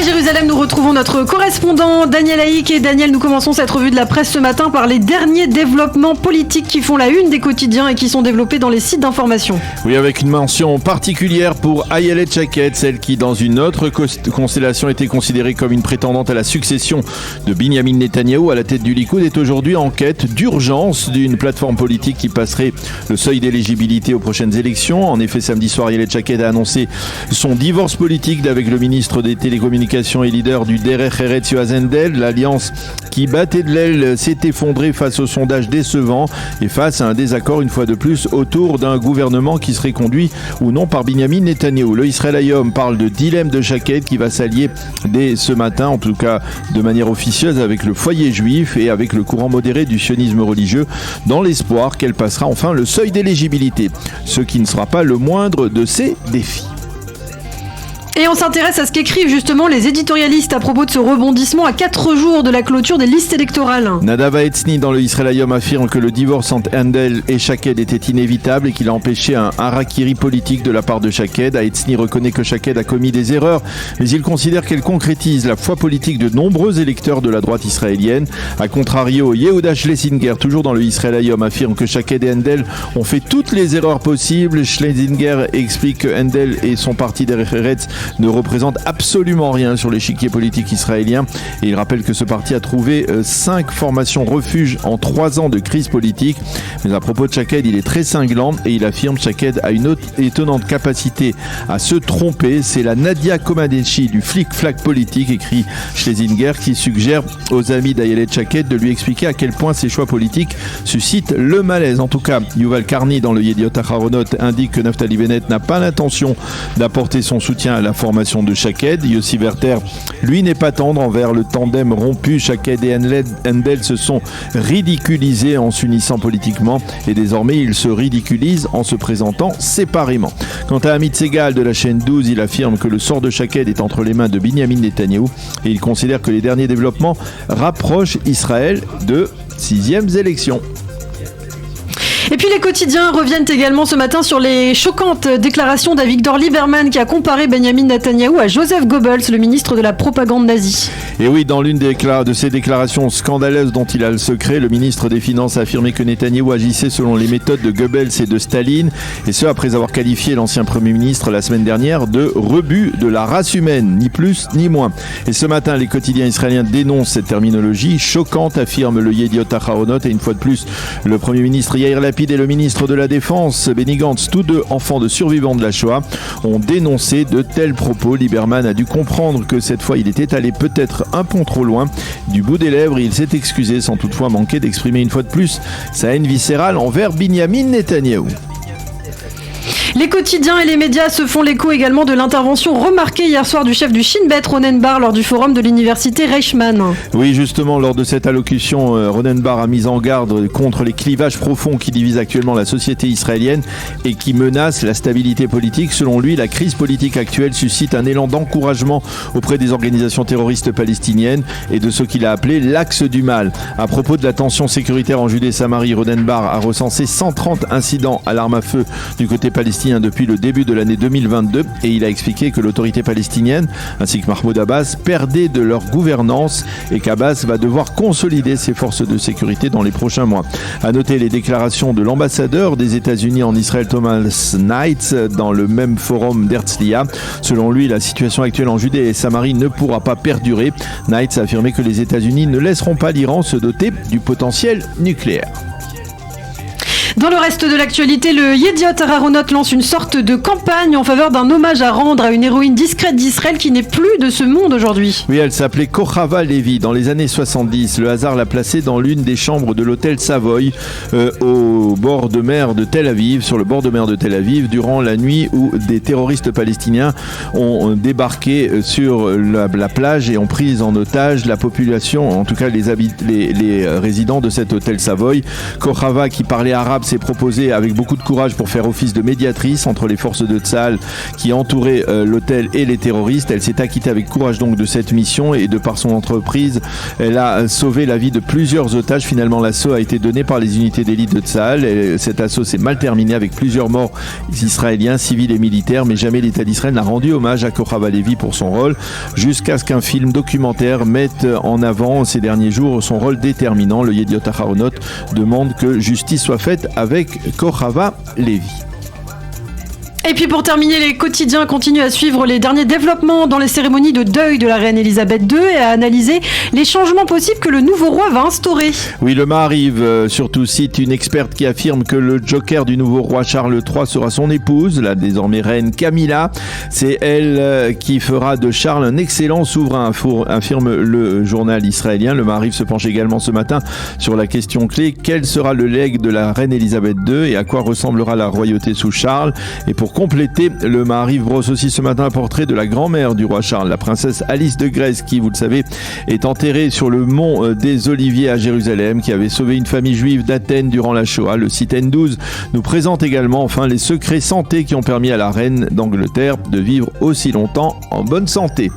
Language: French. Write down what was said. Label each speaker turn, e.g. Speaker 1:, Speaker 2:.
Speaker 1: Jérusalem, nous retrouvons notre correspondant Daniel Haïk. Et Daniel, nous commençons cette revue de la presse ce matin par les derniers développements politiques qui font la une des quotidiens et qui sont développés dans les sites d'information.
Speaker 2: Oui, avec une mention particulière pour Ayelet Shaked, celle qui, dans une autre constellation, était considérée comme une prétendante à la succession de Binyamin Netanyahou à la tête du Likoud, est aujourd'hui en quête d'urgence d'une plateforme politique qui passerait le seuil d'éligibilité aux prochaines élections. En effet, samedi soir, Ayelet Shaked a annoncé son divorce politique avec le ministre des Télécommunications et leader du Derech Eretz Yoaz Hendel. L'alliance qui battait de l'aile s'est effondrée face au sondage décevant et face à un désaccord une fois de plus autour d'un gouvernement qui serait conduit ou non par Binyamin Netanyahou. Le Israël Hayom parle de dilemme de Shaked qui va s'allier dès ce matin, en tout cas de manière officieuse, avec le foyer juif et avec le courant modéré du sionisme religieux, dans l'espoir qu'elle passera enfin le seuil d'éligibilité, ce qui ne sera pas le moindre de ses défis.
Speaker 1: Et on s'intéresse à ce qu'écrivent justement les éditorialistes à propos de ce rebondissement à 4 jours de la clôture des listes électorales.
Speaker 2: Nadav Haetzny dans le Israël Hayom affirme que le divorce entre Hendel et Shaked était inévitable et qu'il a empêché un harakiri politique de la part de Shaked. Haetzny reconnaît que Shaked a commis des erreurs, mais il considère qu'elle concrétise la foi politique de nombreux électeurs de la droite israélienne. A contrario, Yehuda Schlesinger, toujours dans le Israël Hayom, affirme que Shaked et Hendel ont fait toutes les erreurs possibles. Schlesinger explique que Hendel et son parti Derech Eretz ne représente absolument rien sur l'échiquier politique israélien. Et il rappelle que ce parti a trouvé 5 formations refuge en 3 ans de crise politique. Mais à propos de Shaked, il est très cinglant et il affirme que Shaked a une étonnante capacité à se tromper. C'est la Nadia Comaneci du flic-flac politique, écrit Schlesinger, qui suggère aux amis d'Ayelet Shaked de lui expliquer à quel point ses choix politiques suscitent le malaise. En tout cas, Yuval Karni dans le Yediot Aharonot indique que Naftali Bennett n'a pas l'intention d'apporter son soutien à la formation de Shaked. Yossi Werther, lui, n'est pas tendre envers le tandem rompu. Shaked et Hendel se sont ridiculisés en s'unissant politiquement et désormais ils se ridiculisent en se présentant séparément. Quant à Amit Segal de la chaîne 12, il affirme que le sort de Shaked est entre les mains de Binyamin Netanyahou et il considère que les derniers développements rapprochent Israël de 6e élections.
Speaker 1: Et puis les quotidiens reviennent également ce matin sur les choquantes déclarations d'Avigdor Lieberman qui a comparé Benjamin Netanyahou à Joseph Goebbels, le ministre de la propagande nazie.
Speaker 2: Et oui, dans l'une de ces déclarations scandaleuses dont il a le secret, le ministre des Finances a affirmé que Netanyahou agissait selon les méthodes de Goebbels et de Staline, et ce après avoir qualifié l'ancien Premier ministre la semaine dernière de rebut de la race humaine, ni plus ni moins. Et ce matin, les quotidiens israéliens dénoncent cette terminologie choquante, affirme le Yediot Aharonot, et une fois de plus, le Premier ministre Yair Lapid et le ministre de la Défense, Benny Gantz, tous deux enfants de survivants de la Shoah, ont dénoncé de tels propos. Lieberman a dû comprendre que cette fois, il était allé peut-être un pont trop loin. Du bout des lèvres, il s'est excusé sans toutefois manquer d'exprimer une fois de plus sa haine viscérale envers Binyamin Netanyahou.
Speaker 1: Les quotidiens et les médias se font l'écho également de l'intervention remarquée hier soir du chef du Shin Bet, Ronen Bar, lors du forum de l'université Reichmann.
Speaker 2: Oui, justement, lors de cette allocution, Ronen Bar a mis en garde contre les clivages profonds qui divisent actuellement la société israélienne et qui menacent la stabilité politique. Selon lui, la crise politique actuelle suscite un élan d'encouragement auprès des organisations terroristes palestiniennes et de ce qu'il a appelé l'axe du mal. À propos de la tension sécuritaire en Judée-Samarie, Ronen Bar a recensé 130 incidents à l'arme à feu du côté palestinien depuis le début de l'année 2022 et il a expliqué que l'autorité palestinienne ainsi que Mahmoud Abbas perdaient de leur gouvernance et qu'Abbas va devoir consolider ses forces de sécurité dans les prochains mois. À noter les déclarations de l'ambassadeur des États-Unis en Israël, Thomas Knight, dans le même forum d'Herzliya. Selon lui, la situation actuelle en Judée et Samarie ne pourra pas perdurer. Knight a affirmé que les États-Unis ne laisseront pas l'Iran se doter du potentiel nucléaire.
Speaker 1: Dans le reste de l'actualité, le Yediot Aharonot lance une sorte de campagne en faveur d'un hommage à rendre à une héroïne discrète d'Israël qui n'est plus de ce monde aujourd'hui.
Speaker 2: Oui, elle s'appelait Kochava Levi. Dans les années 70, le hasard l'a placée dans l'une des chambres de l'hôtel Savoy au bord de mer de Tel Aviv, sur le bord de mer de Tel Aviv, durant la nuit où des terroristes palestiniens ont débarqué sur la plage et ont pris en otage la population, en tout cas les résidents de cet hôtel Savoy. Kochava, qui parlait arabe s'est proposée avec beaucoup de courage pour faire office de médiatrice entre les forces de Tsahal qui entouraient l'hôtel et les terroristes. Elle s'est acquittée avec courage donc de cette mission et de par son entreprise, elle a sauvé la vie de plusieurs otages. Finalement, l'assaut a été donné par les unités d'élite de Tsahal. Et cet assaut s'est mal terminé avec plusieurs morts israéliens, civils et militaires, mais jamais l'État d'Israël n'a rendu hommage à Kochava Levi pour son rôle, jusqu'à ce qu'un film documentaire mette en avant ces derniers jours son rôle déterminant. Le Yediot Aharonot demande que justice soit faite avec Kochava Levi.
Speaker 1: Et puis pour terminer, les quotidiens continuent à suivre les derniers développements dans les cérémonies de deuil de la reine Elisabeth II et à analyser les changements possibles que le nouveau roi va instaurer.
Speaker 2: Oui, le Maariv surtout cite une experte qui affirme que le joker du nouveau roi Charles III sera son épouse, la désormais reine Camilla. C'est elle qui fera de Charles un excellent souverain, affirme le journal israélien. Le Maariv se penche également ce matin sur la question clé: quel sera le legs de la reine Elisabeth II et à quoi ressemblera la royauté sous Charles? Et pour compléter, le Maariv brosse aussi ce matin un portrait de la grand-mère du roi Charles, la princesse Alice de Grèce, qui, vous le savez, est enterrée sur le mont des Oliviers à Jérusalem, qui avait sauvé une famille juive d'Athènes durant la Shoah. Le site N12 nous présente également les secrets santé qui ont permis à la reine d'Angleterre de vivre aussi longtemps en bonne santé.